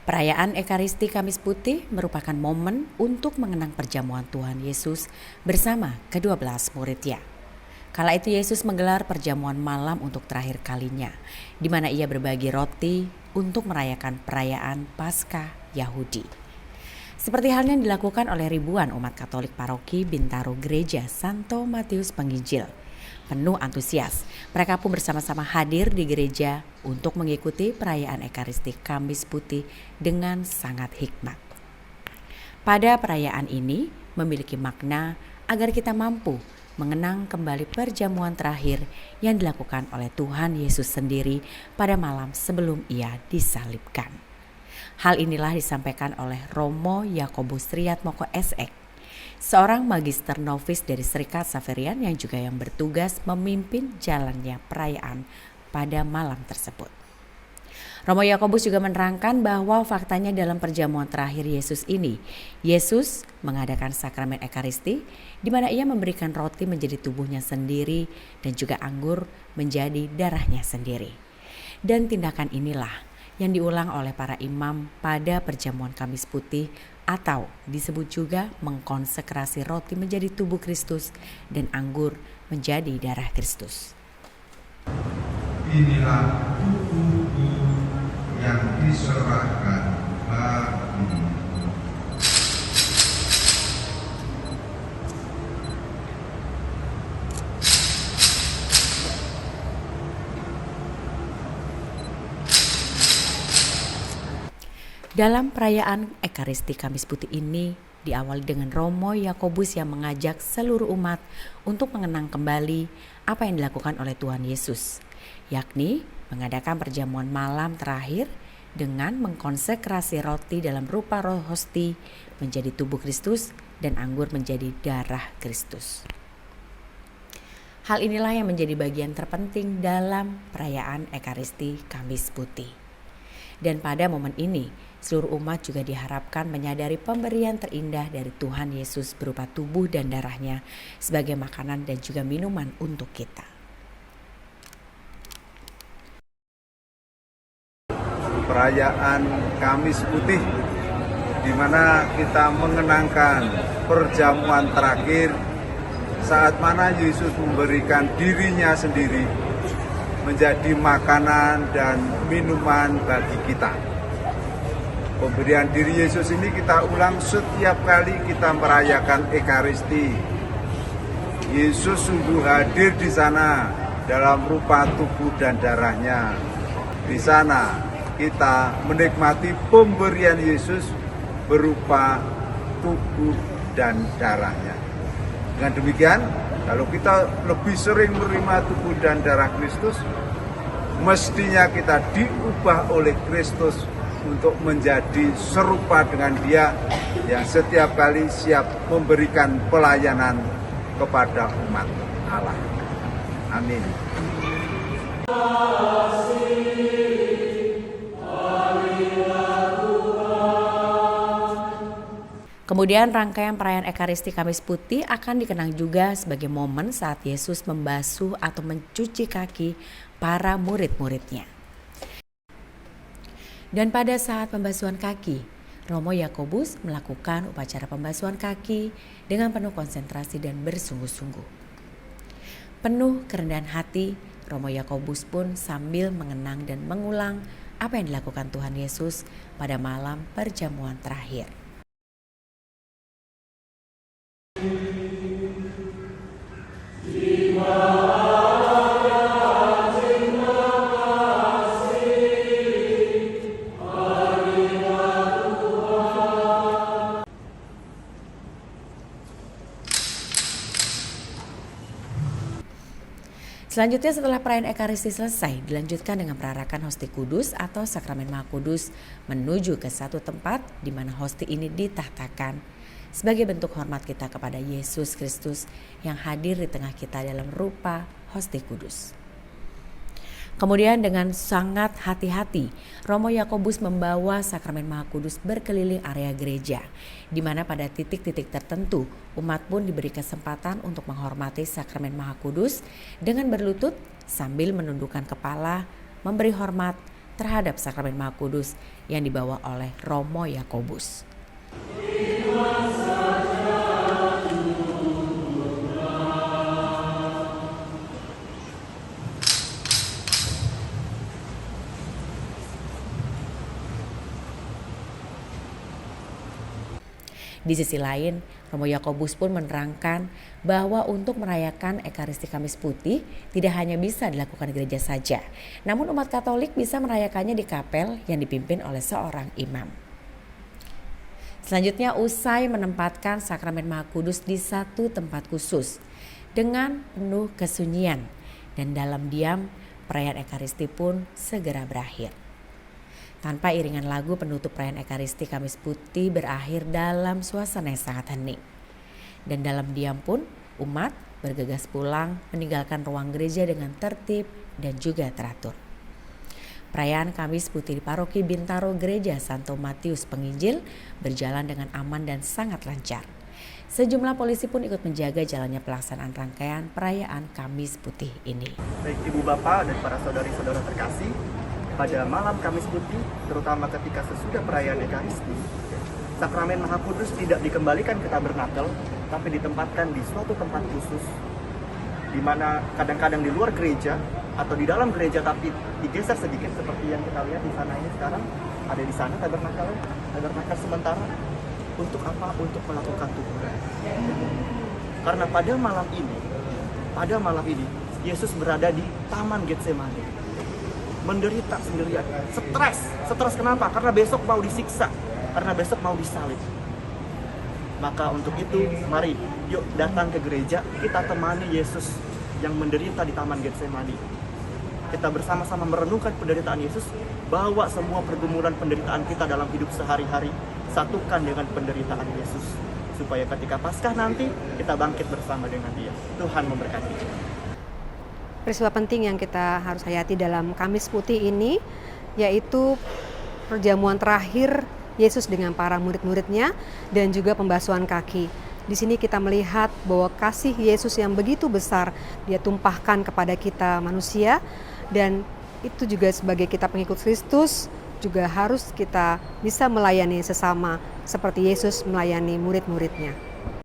Perayaan Ekaristi Kamis Putih merupakan momen untuk mengenang perjamuan Tuhan Yesus bersama ke-12 muridnya. Kala itu Yesus menggelar perjamuan malam untuk terakhir kalinya, di mana ia berbagi roti untuk merayakan perayaan Paskah Yahudi. Seperti halnya yang dilakukan oleh ribuan umat Katolik paroki Bintaro Gereja Santo Matius Penginjil. Penuh antusias, mereka pun bersama-sama hadir di gereja untuk mengikuti perayaan Ekaristi Kamis Putih dengan sangat hikmat. Pada perayaan ini memiliki makna agar kita mampu mengenang kembali perjamuan terakhir yang dilakukan oleh Tuhan Yesus sendiri pada malam sebelum ia disalibkan. Hal inilah disampaikan oleh Romo Yakobus Triatmoko SX, seorang magister novis dari Serikat Xaverian yang juga yang bertugas memimpin jalannya perayaan pada malam tersebut. Romo Yakobus juga menerangkan bahwa faktanya dalam perjamuan terakhir Yesus ini, Yesus mengadakan sakramen Ekaristi di mana ia memberikan roti menjadi tubuhnya sendiri dan juga anggur menjadi darahnya sendiri. Dan tindakan inilah yang diulang oleh para imam pada perjamuan Kamis Putih atau disebut juga mengkonsekrasi roti menjadi tubuh Kristus dan anggur menjadi darah Kristus. Inilah tubuhku yang diserahkan bagimu. Dalam perayaan Ekaristi Kamis Putih ini diawali dengan Romo Yakobus yang mengajak seluruh umat untuk mengenang kembali apa yang dilakukan oleh Tuhan Yesus, yakni mengadakan perjamuan malam terakhir dengan mengkonsekrasi roti dalam rupa roh hosti menjadi tubuh Kristus dan anggur menjadi darah Kristus. Hal inilah yang menjadi bagian terpenting dalam perayaan Ekaristi Kamis Putih. Dan pada momen ini, seluruh umat juga diharapkan menyadari pemberian terindah dari Tuhan Yesus berupa tubuh dan darahnya sebagai makanan dan juga minuman untuk kita. Perayaan Kamis Putih di mana kita mengenangkan perjamuan terakhir saat mana Yesus memberikan dirinya sendiri menjadi makanan dan minuman bagi kita. Pemberian diri Yesus ini kita ulang setiap kali kita merayakan Ekaristi. Yesus sungguh hadir di sana dalam rupa tubuh dan darahnya. Di sana kita menikmati pemberian Yesus berupa tubuh dan darahnya. Dengan demikian, kalau kita lebih sering menerima tubuh dan darah Kristus, mestinya kita diubah oleh Kristus untuk menjadi serupa dengan Dia yang setiap kali siap memberikan pelayanan kepada umat Allah. Amin. Kemudian rangkaian perayaan Ekaristi Kamis Putih akan dikenang juga sebagai momen saat Yesus membasuh atau mencuci kaki para murid-muridnya. Dan pada saat pembasuhan kaki, Romo Yakobus melakukan upacara pembasuhan kaki dengan penuh konsentrasi dan bersungguh-sungguh. Penuh kerendahan hati, Romo Yakobus pun sambil mengenang dan mengulang apa yang dilakukan Tuhan Yesus pada malam perjamuan terakhir. Selanjutnya setelah perayaan Ekaristi selesai, dilanjutkan dengan perarakan hosti kudus atau sakramen Maha Kudus menuju ke satu tempat di mana hosti ini ditahtakan sebagai bentuk hormat kita kepada Yesus Kristus yang hadir di tengah kita dalam rupa hosti kudus. Kemudian dengan sangat hati-hati, Romo Yakobus membawa sakramen Maha Kudus berkeliling area gereja, di mana pada titik-titik tertentu umat pun diberi kesempatan untuk menghormati sakramen Maha Kudus dengan berlutut sambil menundukkan kepala, memberi hormat terhadap sakramen Maha Kudus yang dibawa oleh Romo Yakobus. Di sisi lain, Romo Yakobus pun menerangkan bahwa untuk merayakan Ekaristi Kamis Putih tidak hanya bisa dilakukan di gereja saja, namun umat Katolik bisa merayakannya di kapel yang dipimpin oleh seorang imam. Selanjutnya, usai menempatkan sakramen Maha Kudus di satu tempat khusus dengan penuh kesunyian dan dalam diam, perayaan Ekaristi pun segera berakhir. Tanpa iringan lagu, penutup perayaan Ekaristi Kamis Putih berakhir dalam suasana yang sangat hening. Dan dalam diam pun umat bergegas pulang meninggalkan ruang gereja dengan tertib dan juga teratur. Perayaan Kamis Putih di Paroki Bintaro Gereja Santo Matius Penginjil berjalan dengan aman dan sangat lancar. Sejumlah polisi pun ikut menjaga jalannya pelaksanaan rangkaian perayaan Kamis Putih ini. Baik Ibu Bapak dan para saudari-saudara terkasih, pada malam Kamis Putih, terutama ketika sesudah perayaan Ekaristi, sakramen Maha Kudus tidak dikembalikan ke tabernakel, tapi ditempatkan di suatu tempat khusus, di mana kadang-kadang di luar gereja atau di dalam gereja tapi digeser sedikit seperti yang kita lihat di sana ini sekarang. Ada di sana tabernakel sementara. Untuk apa? Untuk melakukan tuguran. Karena pada malam ini Yesus berada di Taman Getsemani. Menderita sendirian, stres kenapa? Karena besok mau disiksa, karena besok mau disalib. Maka untuk itu, mari yuk datang ke gereja, kita temani Yesus yang menderita di Taman Getsemani. Kita bersama-sama merenungkan penderitaan Yesus, bawa semua pergumulan penderitaan kita dalam hidup sehari-hari, satukan dengan penderitaan Yesus, supaya ketika Paskah nanti kita bangkit bersama dengan Dia. Tuhan memberkati. Peristiwa penting yang kita harus hayati dalam Kamis Putih ini yaitu perjamuan terakhir Yesus dengan para murid-muridnya dan juga pembasuhan kaki. Di sini kita melihat bahwa kasih Yesus yang begitu besar Dia tumpahkan kepada kita manusia, dan itu juga sebagai kita pengikut Kristus juga harus kita bisa melayani sesama seperti Yesus melayani murid-muridnya.